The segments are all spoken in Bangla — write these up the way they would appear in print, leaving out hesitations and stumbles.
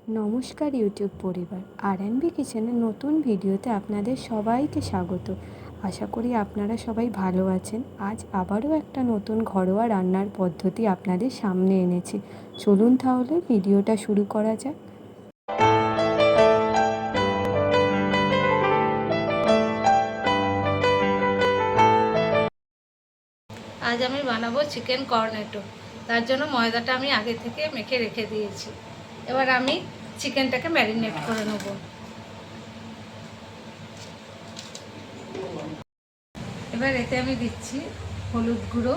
নমস্কার ইউটিউব পরিবার, আর&বি কিচেনের নতুন ভিডিওতে আপনাদের সবাইকে স্বাগত। আশা করি আপনারা সবাই ভালো আছেন। আজ আবারও একটা নতুন ঘরোয়া রান্নার পদ্ধতি আপনাদের সামনে এনেছি। চলুন তাহলে ভিডিওটা শুরু করা যাক। আজ আমি বানাবো চিকেন কর্নেটো। তার জন্য ময়দাটা আমি আগে থেকে মেখে রেখে দিয়েছি। এবার আমি চিকেনটাকে ম্যারিনেট করে নেব। এবার এতে আমি দিচ্ছি হলুদ গুঁড়ো,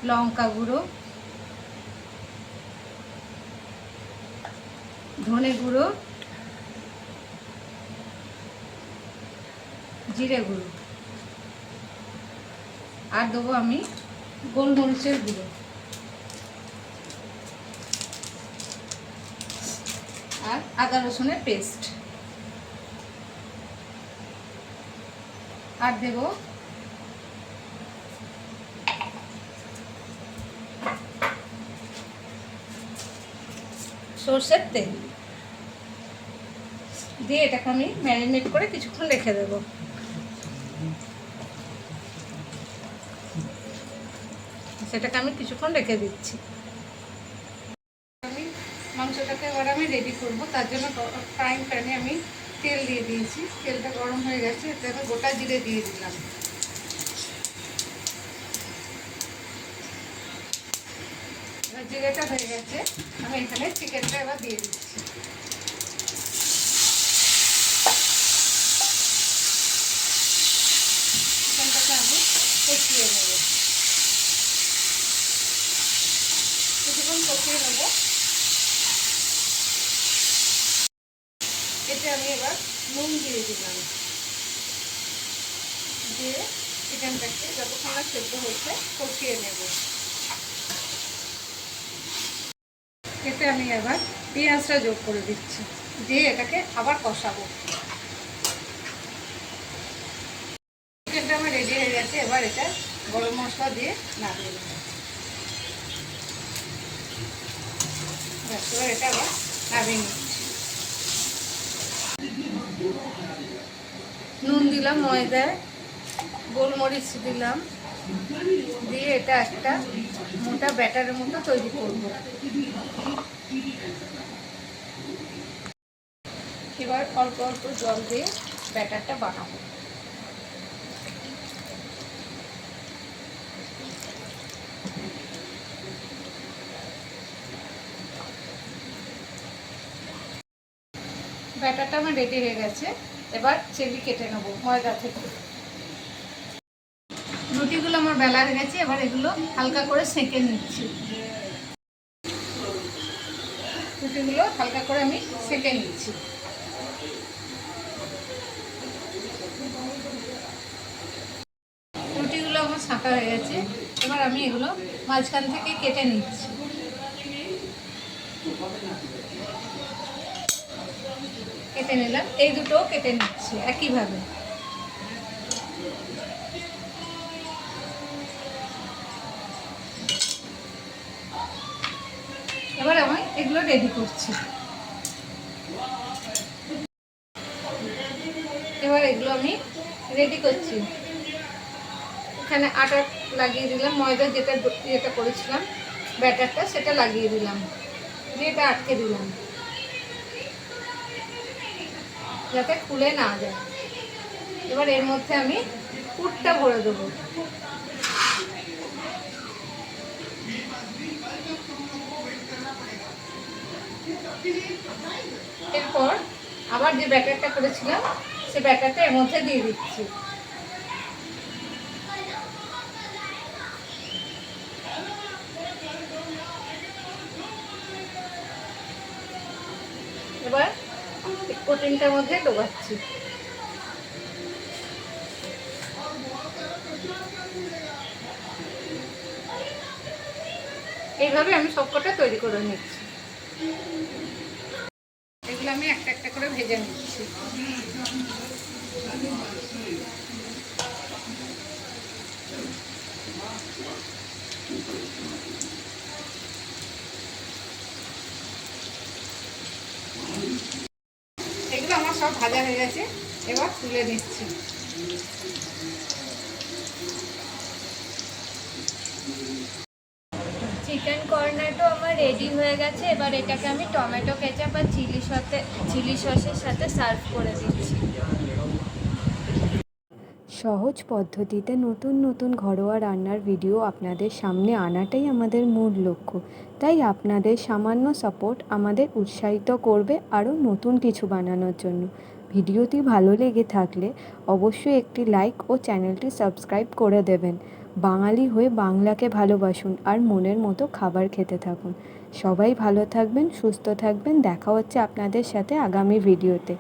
লঙ্কা গুঁড়ো, ধনে গুঁড়ো, জিরে গুঁড়ো, আর দেবো আমি গোলমরিচের গুঁড়ো, আর আদা রসুনের পেস্ট, আর দেব সরষের তেল দিয়ে এটাকে আমি ম্যারিনেট করে কিছুক্ষণ রেখে দেবো। সেটাকে আমি কিছুক্ষণ রেখে দিচ্ছি। আমি মাংসটাকে এবার আমি রেডি করব। তার জন্য ফ্রাইং প্যানে আমি তেল দিয়ে দিয়েছি। তেলটা গরম হয়ে গেছে, এতে আমি গোটা জিরে দিয়ে দিলাম। এবার জিরেটা হয়ে গেছে, আমি এখানে চিকেনটা এবার দিয়ে দিচ্ছি। চিকেনটাকে আমি কষিয়ে নেব, কিছুক্ষণ কষিয়ে নেব। এতে আমি এবার নুন দিয়ে দিলাম, দিয়ে চিকেনটাকে যতক্ষণ না সেদ্ধ হচ্ছে কষিয়ে নেব। এতে আমি এবার পেঁয়াজটা যোগ করে দিচ্ছি, দিয়ে এটাকে আবার কষাবো। চিকেনটা আমার রেডি হয়ে গেছে। এবার এটা গরম মশলা দিয়ে নামিয়ে দেবো। এবার এটা আবার নামিয়ে নিচ্ছি। নুন দিলাম ময়দায়, গোলমরিচ দিলাম, দিয়ে এটা একটা মোটা ব্যাটারের মতো তৈরি করব। এবার অল্প অল্প জল দিয়ে ব্যাটারটা বানাবো। ব্যাটারটা আমার রেডি হয়ে গেছে। এবার চিলি কেটে নেবো ময়দা থেকে। রুটিগুলো আমার বেলা হয়ে গেছে, এবার এগুলো হালকা করে সেঁকে নিচ্ছি। রুটিগুলো হালকা করে আমি সেঁকে নিচ্ছি। রুটিগুলো আমার ছাঁকা হয়ে গেছে, এবার আমি এগুলো মাঝখান থেকে কেটে নিচ্ছি। কেটে নিলাম, এই দুটোও কেটে নিচ্ছি একইভাবে। এবার আমি এগুলো রেডি করছি। এবার এগুলো আমি রেডি করছি। এখানে আটা লাগিয়ে দিলাম, ময়দা যেটা করেছিলাম ব্যাটারটা সেটা লাগিয়ে দিলাম, দিয়ে এটা আটকে দিলাম যাতে খুলে না যায়। এবার এর মধ্যে আমি পুরটা ভরে দেবো। এরপর আবার যে ব্যাটারটা করেছিলাম সে ব্যাটারটা এর মধ্যে দিয়ে দিচ্ছি। এবার কোটিংটার মধ্যে ডোবাচ্ছি। এইভাবে আমি সবকটা তৈরি করে নিচ্ছি। এগুলো আমি একটা একটা করে ভেজে নিচ্ছি। ভাজা হয়ে গেছে, এবার তুলে দিচ্ছি। চিকেন কর্নেটো আমার রেডি হয়ে গেছে। এবার এটাকে আমি টমেটো কেচাপ আর চিলি সসের সাথে সার্ভ করে দিচ্ছি। সহজ পদ্ধতিতে নতুন নতুন ঘরোয়া রান্নার ভিডিও আপনাদের সামনে আনাটাই আমাদের মূল লক্ষ্য। তাই আপনাদের সামান্য সাপোর্ট আমাদের উৎসাহিত করবে আরও নতুন কিছু বানানোর জন্য। ভিডিওটি ভালো লেগে থাকলে অবশ্যই একটি লাইক ও চ্যানেলটি সাবস্ক্রাইব করে দেবেন। বাঙালি হয়ে বাংলাকে ভালোবাসুন আর মনের মতো খাবার খেতে থাকুন। সবাই ভালো থাকবেন, সুস্থ থাকবেন। দেখা হচ্ছে আপনাদের সাথে আগামী ভিডিওতে।